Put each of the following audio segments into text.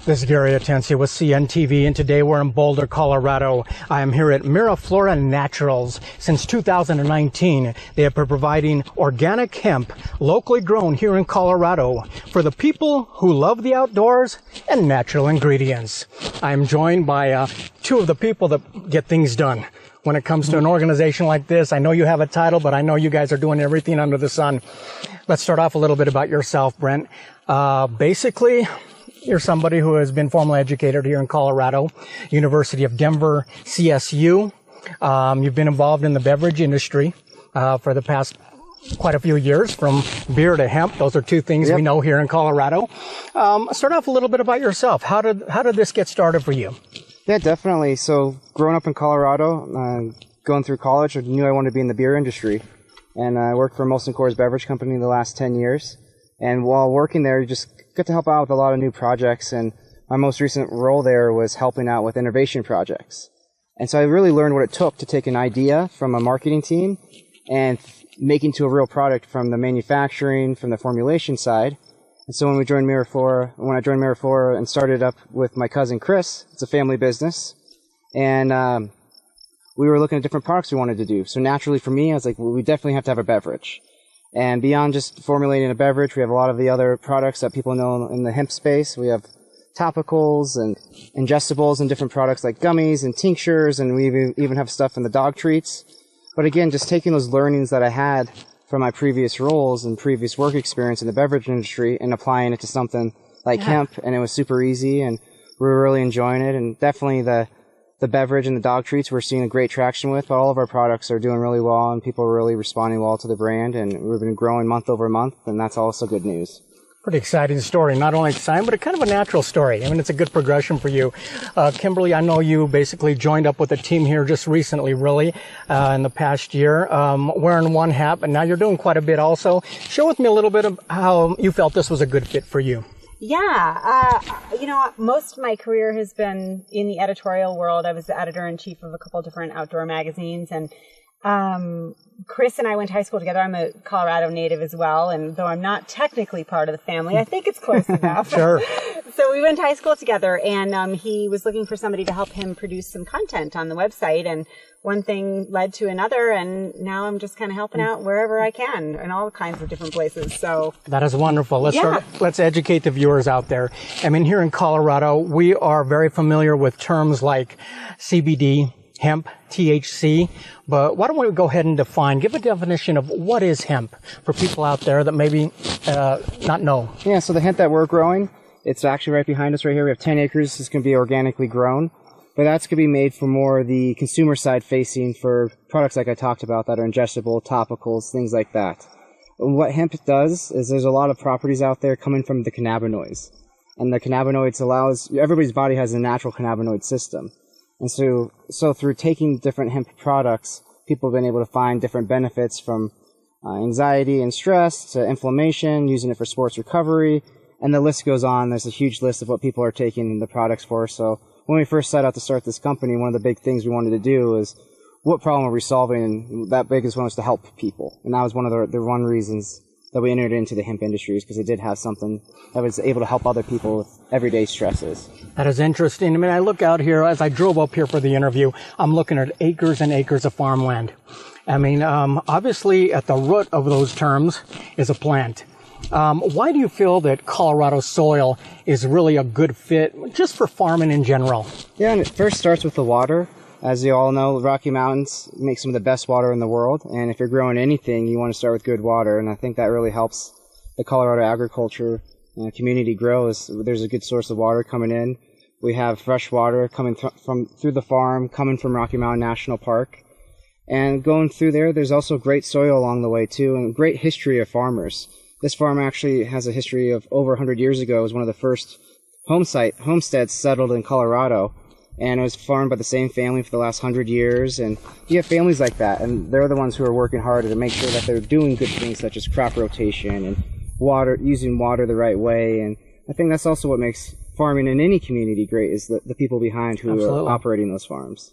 This is Gary Atencio with CNTV, and today we're in Boulder, Colorado. I am here at Miraflora Naturals. Since 2019, they have been providing organic hemp, locally grown here in Colorado, for the people who love the outdoors and natural ingredients. I am joined by two of the people that get things done. When it comes to an organization like this, I know you have a title, but I know you guys are doing everything under the sun. Let's start off a little bit about yourself, Brent. Basically, you're somebody who has been formally educated here in Colorado, University of Denver, CSU. You've been involved in the beverage industry for the past quite a few years, from beer to hemp. Those are two things we know here in Colorado. Start off a little bit about yourself. How did this get started for you? Yeah, definitely. So growing up in Colorado, going through college, I knew I wanted to be in the beer industry. And I worked for Molson Coors Beverage Company the last 10 years. And while working there, you just get to help out with a lot of new projects. And my most recent role there was helping out with innovation projects. And so I really learned what it took to take an idea from a marketing team and make into a real product, from the manufacturing, from the formulation side. And so when I joined Miraflora and started up with my cousin Chris, it's a family business. And we were looking at different products we wanted to do. So naturally for me, I was like, well, we definitely have to have a beverage. And beyond just formulating a beverage, we have a lot of the other products that people know in the hemp space. We have topicals and ingestibles and different products like gummies and tinctures, and we even have stuff in the dog treats. But again, just taking those learnings that I had from my previous roles and previous work experience in the beverage industry and applying it to something like hemp, and it was super easy, and we were really enjoying it. And definitely the beverage and the dog treats we're seeing a great traction with, but all of our products are doing really well, and people are really responding well to the brand, and we've been growing month over month, and that's also good news. Pretty exciting story. Not only exciting, but a kind of a natural story. I mean, it's a good progression for you. Kimberly, I know you basically joined up with a team here just recently, really, in the past year, wearing one hat, but now you're doing quite a bit also. Share with me a little bit of how you felt this was a good fit for you. Yeah, most of my career has been in the editorial world. I was the editor-in-chief of a couple of different outdoor magazines, and Chris and I went to high school together. I'm a Colorado native as well, and though I'm not technically part of the family, I think it's close enough. Sure. So we went to high school together, and he was looking for somebody to help him produce some content on the website, and one thing led to another, and now I'm just kind of helping out wherever I can in all kinds of different places. So that is wonderful. Let's educate the viewers out there. I mean, here in Colorado, we are very familiar with terms like CBD, hemp, THC, but why don't we go ahead and give a definition of what is hemp for people out there that maybe not know. Yeah, so the hemp that we're growing, it's actually right behind us right here. We have 10 acres. This can be organically grown, but that's going to be made for more the consumer side facing for products like I talked about that are ingestible, topicals, things like that. What hemp does is there's a lot of properties out there coming from the cannabinoids, and the cannabinoids everybody's body has a natural cannabinoid system. And so through taking different hemp products, people have been able to find different benefits, from anxiety and stress to inflammation, using it for sports recovery, and the list goes on. There's a huge list of what people are taking the products for. So when we first set out to start this company, one of the big things we wanted to do is, what problem are we solving? And that biggest one was to help people. And that was one of the one reasons that we entered into the hemp industries, because it did have something that was able to help other people with everyday stresses. That is interesting. I mean, I look out here, as I drove up here for the interview, I'm looking at acres and acres of farmland. I mean, obviously at the root of those terms is a plant. Why do you feel that Colorado soil is really a good fit just for farming in general? Yeah, and it first starts with the water. As you all know, the Rocky Mountains make some of the best water in the world, and if you're growing anything, you want to start with good water, and I think that really helps the Colorado agriculture community grow. There's a good source of water coming in. We have fresh water coming through the farm, coming from Rocky Mountain National Park, and going through there's also great soil along the way too, and great history of farmers. This farm actually has a history of over 100 years ago. It was one of the first homesteads settled in Colorado. And it was farmed by the same family for the last 100 years. And you have families like that, and they're the ones who are working harder to make sure that they're doing good things such as crop rotation and using water the right way. And I think that's also what makes farming in any community great, is the people behind who are operating those farms.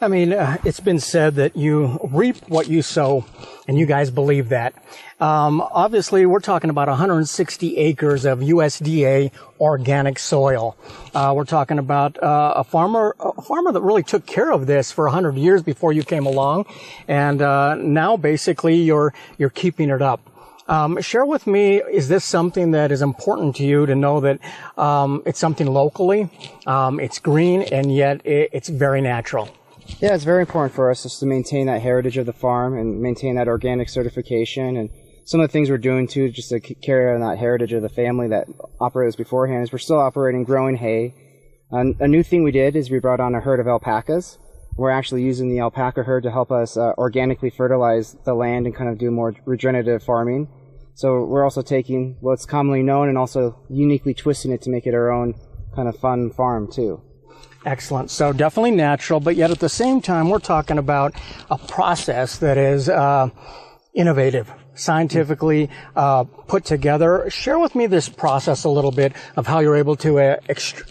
I mean, it's been said that you reap what you sow, and you guys believe that. Obviously, we're talking about 160 acres of USDA organic soil. We're talking about a farmer that really took care of this for 100 years before you came along, and now basically you're keeping it up. Share with me, is this something that is important to you to know that it's something locally, it's green, and yet it's very natural? Yeah, it's very important for us just to maintain that heritage of the farm and maintain that organic certification. And some of the things we're doing too, just to carry on that heritage of the family that operated beforehand, is we're still operating growing hay. A new thing we did is we brought on a herd of alpacas. We're actually using the alpaca herd to help us organically fertilize the land and kind of do more regenerative farming. So we're also taking what's commonly known and also uniquely twisting it to make it our own kind of fun farm too. Excellent. So definitely natural, but yet at the same time, we're talking about a process that is innovative, scientifically put together. Share with me this process a little bit of how you're able to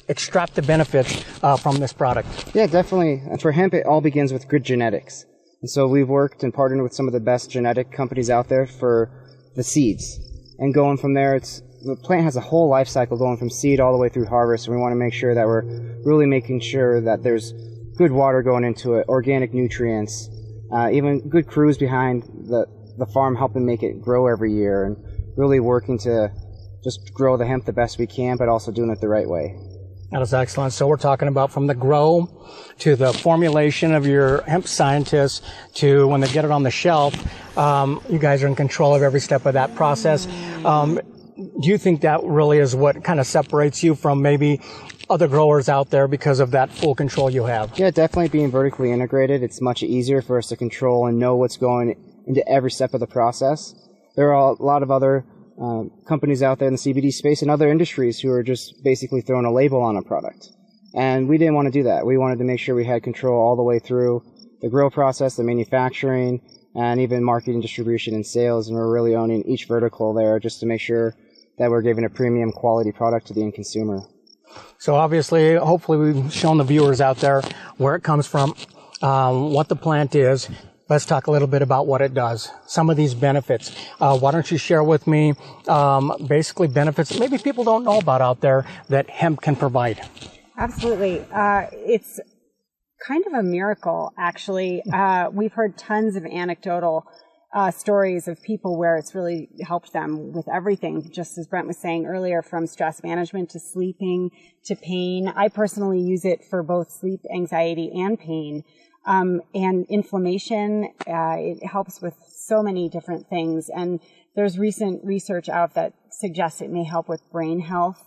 extract the benefits from this product. Yeah, definitely. For hemp, it all begins with good genetics. And so we've worked and partnered with some of the best genetic companies out there for the seeds. And going from there, the plant has a whole life cycle going from seed all the way through harvest, and we want to make sure that we're really making sure that there's good water going into it, organic nutrients, even good crews behind the farm helping make it grow every year, and really working to just grow the hemp the best we can, but also doing it the right way. That is excellent. So we're talking about from the grow to the formulation of your hemp scientists to when they get it on the shelf. You guys are in control of every step of that process. Do you think that really is what kind of separates you from maybe other growers out there because of that full control you have? Yeah, definitely being vertically integrated, it's much easier for us to control and know what's going into every step of the process. There are a lot of other companies out there in the CBD space and other industries who are just basically throwing a label on a product. And we didn't want to do that. We wanted to make sure we had control all the way through the grow process, the manufacturing, and even marketing, distribution, and sales. And we're really owning each vertical there just to make sure that we're giving a premium quality product to the end consumer. So obviously, hopefully we've shown the viewers out there where it comes from, what the plant is. Let's talk a little bit about what it does, some of these benefits. Why don't you share with me basically benefits that maybe people don't know about out there that hemp can provide? Absolutely. It's kind of a miracle, actually. We've heard tons of anecdotal stories of people where it's really helped them with everything, just as Brent was saying earlier, from stress management to sleeping to pain. I personally use it for both sleep, anxiety, and pain. And inflammation, it helps with so many different things. And there's recent research out that suggests it may help with brain health,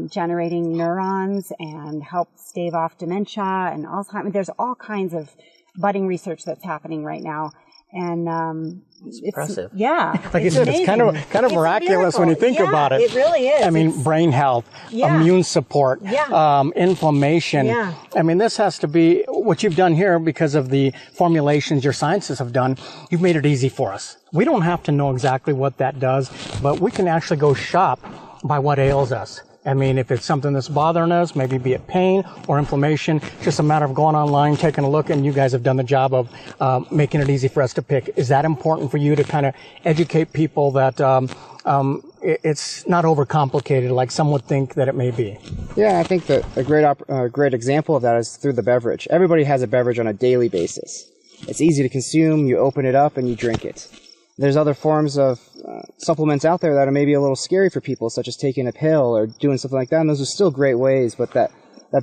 generating neurons, and help stave off dementia and Alzheimer's. There's all kinds of budding research that's happening right now. And it's impressive. Yeah. Like it's kind of miraculous when you think about it. It really is. I mean, brain health, immune support, inflammation. Yeah. I mean, this has to be what you've done here because of the formulations your scientists have done. You've made it easy for us. We don't have to know exactly what that does, but we can actually go shop by what ails us. I mean, if it's something that's bothering us, maybe be it pain or inflammation, just a matter of going online, taking a look, and you guys have done the job of making it easy for us to pick. Is that important for you to kind of educate people that it's not overcomplicated like some would think that it may be? Yeah, I think that a great example of that is through the beverage. Everybody has a beverage on a daily basis. It's easy to consume. You open it up and you drink it. There's other forms of supplements out there that are maybe a little scary for people, such as taking a pill or doing something like that. And those are still great ways, but that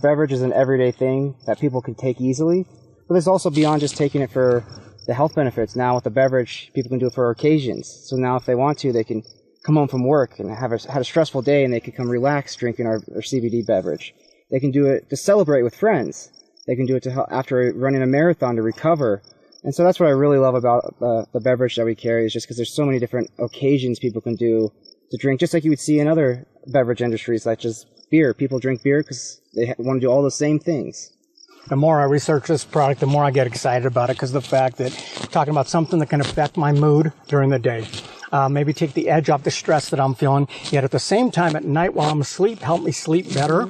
beverage is an everyday thing that people can take easily. But there's also beyond just taking it for the health benefits. Now with the beverage, people can do it for occasions. So now if they want to, they can come home from work and had a stressful day and they can come relax drinking our CBD beverage. They can do it to celebrate with friends. They can do it to help after running a marathon to recover. And so that's what I really love about the beverage that we carry, is just because there's so many different occasions people can do to drink, just like you would see in other beverage industries, such as beer. People drink beer because they want to do all the same things. The more I research this product, the more I get excited about it, because the fact that we're talking about something that can affect my mood during the day. Maybe take the edge off the stress that I'm feeling, yet at the same time at night while I'm asleep, help me sleep better.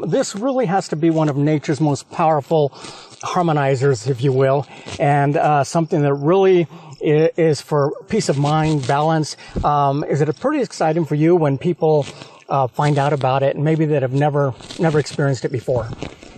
This really has to be one of nature's most powerful harmonizers, if you will, and something that really is for peace of mind, balance. Is it pretty exciting for you when people find out about it and maybe that have never experienced it before?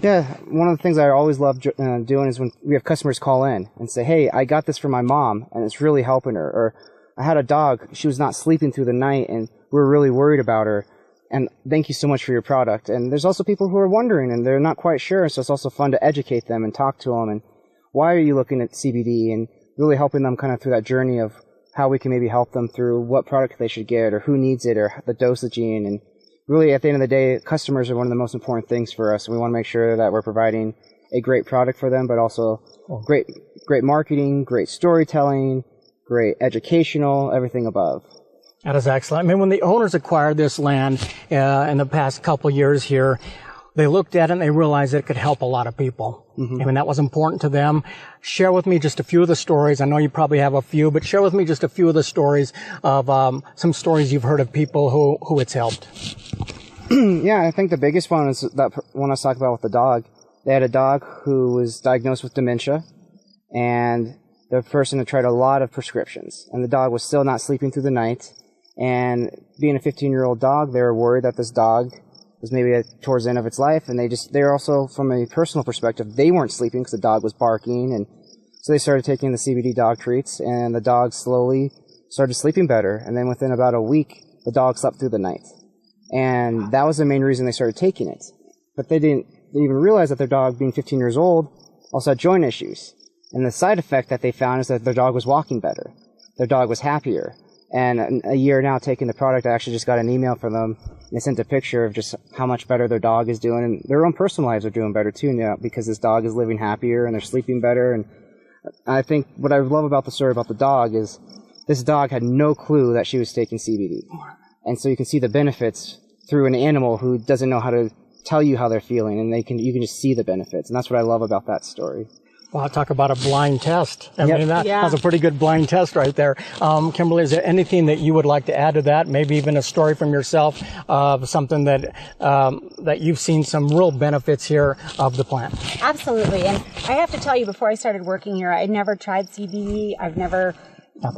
Yeah, one of the things I always love doing is when we have customers call in and say, hey, I got this for my mom and it's really helping her. Or I had a dog, she was not sleeping through the night and we were really worried about her. And thank you so much for your product. And there's also people who are wondering and they're not quite sure. So it's also fun to educate them and talk to them. And why are you looking at CBD? And really helping them kind of through that journey of how we can maybe help them through what product they should get or who needs it or the dosaging. And really, at the end of the day, customers are one of the most important things for us. We want to make sure that we're providing a great product for them, but also great marketing, great storytelling, great educational, everything above. That is excellent. I mean, when the owners acquired this land in the past couple years here, they looked at it and they realized that it could help a lot of people. I mean, that was important to them. Share with me just a few of the stories. I know you probably have a few, but share with me just a few of the stories of some stories you've heard of people who it's helped. Yeah, I think the biggest one is that one I was talking about with the dog. They had a dog who was diagnosed with dementia, and the person had tried a lot of prescriptions, and the dog was still not sleeping through the night. And being a 15-year-old dog, they were worried that this dog was maybe towards the end of its life, and they're also, from a personal perspective, they weren't sleeping because the dog was barking, and so they started taking the CBD dog treats, and the dog slowly started sleeping better, and then within about a week, the dog slept through the night. And that was the main reason they started taking it. But they didn't even realize that their dog, being 15 years old, also had joint issues. And the side effect that they found is that their dog was walking better. Their dog was happier. And a year now taking the product, I actually just got an email from them. And they sent a picture of just how much better their dog is doing. And their own personal lives are doing better too now because this dog is living happier and they're sleeping better. And I think what I love about the story about the dog is this dog had no clue that she was taking CBD. And so you can see the benefits through an animal who doesn't know how to tell you how they're feeling, and you can just see the benefits. And that's what I love about that story. Well, I'll talk about a blind test. I mean, that Yeah. was a pretty good blind test right there. Kimberly, is there anything that you would like to add to that? Maybe even a story from yourself of something that you've seen some real benefits here of the plant? Absolutely. And I have to tell you, before I started working here, I'd never tried CBD. I've never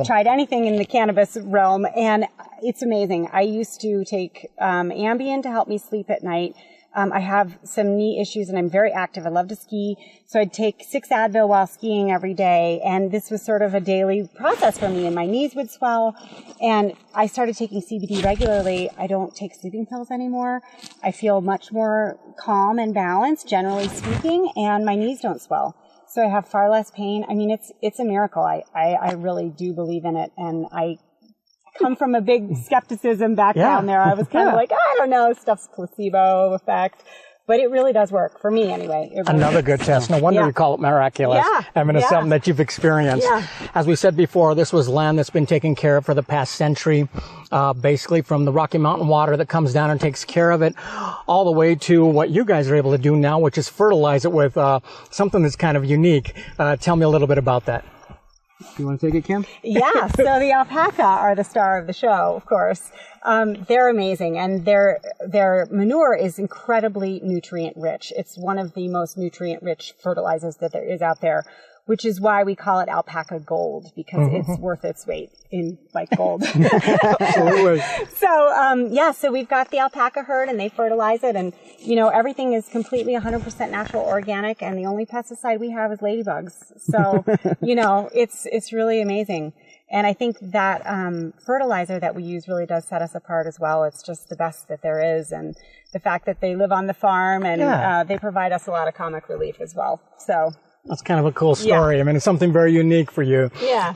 tried anything in the cannabis realm, and it's amazing. I used to take Ambien to help me sleep at night. I have some knee issues and I'm very active. I love to ski. So I'd take 6 Advil while skiing every day. And this was sort of a daily process for me, and my knees would swell. And I started taking CBD regularly. I don't take sleeping pills anymore. I feel much more calm and balanced, generally speaking, and my knees don't swell. So I have far less pain. I mean, it's a miracle. I really do believe in it. And I come from a big skepticism background there. I was kind of like, I don't know, stuff's placebo effect. But it really does work, for me anyway. Really Another good test. No wonder you call it miraculous. Yeah. I mean, it's something that you've experienced. Yeah. As we said before, this was land that's been taken care of for the past century, basically from the Rocky Mountain water that comes down and takes care of it, all the way to what you guys are able to do now, which is fertilize it with something that's kind of unique. Tell me a little bit about that. You want to take it, Kim? Yeah, so the alpaca are the star of the show, of course. They're amazing, and their manure is incredibly nutrient rich. It's one of the most nutrient rich fertilizers that there is out there, which is why we call it alpaca gold, because it's worth its weight in like gold. Absolutely. So we've got the alpaca herd, and they fertilize it, and everything is completely 100% natural, organic, and the only pesticide we have is ladybugs. So it's really amazing. And I think that fertilizer that we use really does set us apart as well. It's just the best that there is, and the fact that they live on the farm, and they provide us a lot of comic relief as well. So that's kind of a cool story. I mean, it's something very unique for you. Yeah.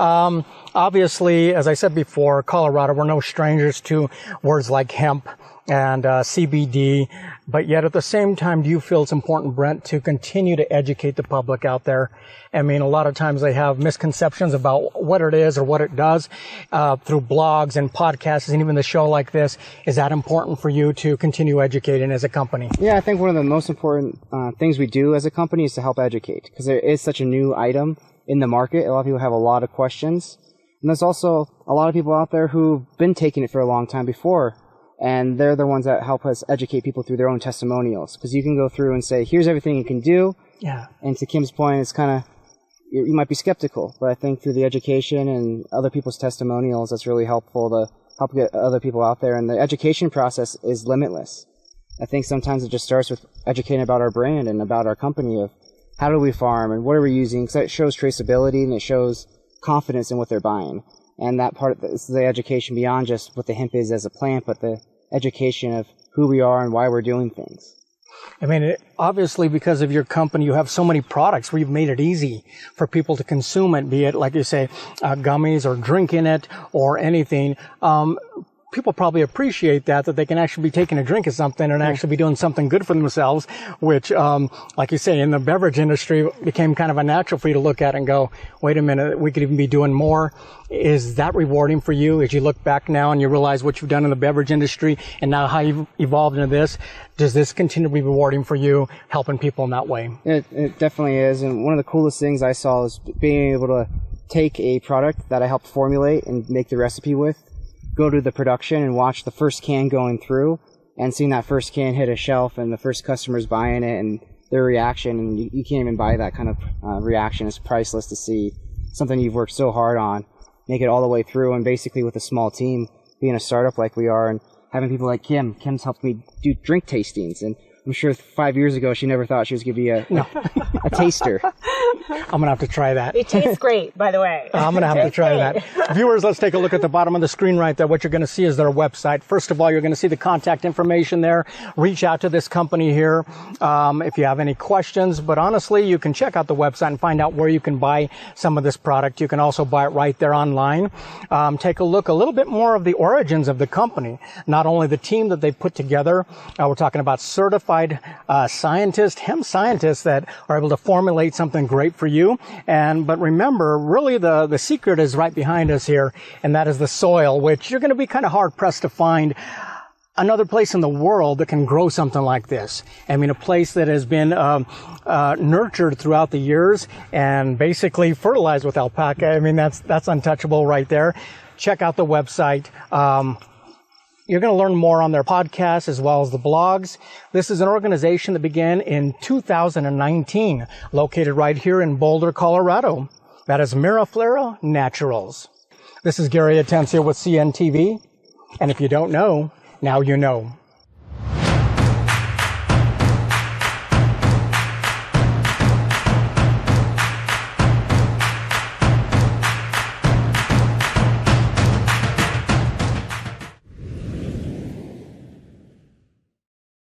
Obviously, as I said before, Colorado, we're no strangers to words like hemp and CBD, but yet at the same time, do you feel it's important, Brent, to continue to educate the public out there? I mean, a lot of times they have misconceptions about what it is or what it does through blogs and podcasts and even the show like this. Is that important for you to continue educating as a company? Yeah, I think one of the most important things we do as a company is to help educate, because there is such a new item in the market. A lot of people have a lot of questions. And there's also a lot of people out there who've been taking it for a long time before. And they're the ones that help us educate people through their own testimonials. Because you can go through and say, here's everything you can do. Yeah. And to Kim's point, it's kind of, you might be skeptical, but I think through the education and other people's testimonials, that's really helpful to help get other people out there. And the education process is limitless. I think sometimes it just starts with educating about our brand and about our company, of how do we farm and what are we using, because it shows traceability and it shows confidence in what they're buying. And that part is the education beyond just what the hemp is as a plant, but the education of who we are and why we're doing things. I mean, obviously, because of your company, you have so many products where you've made it easy for people to consume it, be it, like you say, gummies or drinking it or anything. People probably appreciate that they can actually be taking a drink of something and actually be doing something good for themselves, which, like you say, in the beverage industry became kind of a natural for you to look at and go, wait a minute, we could even be doing more. Is that rewarding for you as you look back now and you realize what you've done in the beverage industry and now how you've evolved into this? Does this continue to be rewarding for you, helping people in that way? It definitely is. And one of the coolest things I saw is being able to take a product that I helped formulate and make the recipe with, go to the production and watch the first can going through, and seeing that first can hit a shelf and the first customers buying it and their reaction. And you can't even buy that kind of reaction. It's priceless to see something you've worked so hard on, make it all the way through, and basically with a small team, being a startup like we are, and having people like Kim. Kim's helped me do drink tastings, and I'm sure 5 years ago she never thought she was going to be a taster. I'm going to have to try that. It tastes great, by the way. I'm going to have to try that. Viewers, let's take a look at the bottom of the screen right there. What you're going to see is their website. First of all, you're going to see the contact information there. Reach out to this company here if you have any questions. But honestly, you can check out the website and find out where you can buy some of this product. You can also buy it right there online. Take a look a little bit more of the origins of the company. Not only the team that they put together. We're talking about certified scientists, hemp scientists that are able to formulate something great for you. But remember, really the secret is right behind us here, and that is the soil, which you're going to be kind of hard pressed to find another place in the world that can grow something like this. I mean, a place that has been nurtured throughout the years and basically fertilized with alpaca. I mean, that's untouchable right there. Check out the website. You're going to learn more on their podcast as well as the blogs. This is an organization that began in 2019, located right here in Boulder, Colorado. That is Miraflora Naturals. This is Gary Atencio with CNTV. And if you don't know, now you know.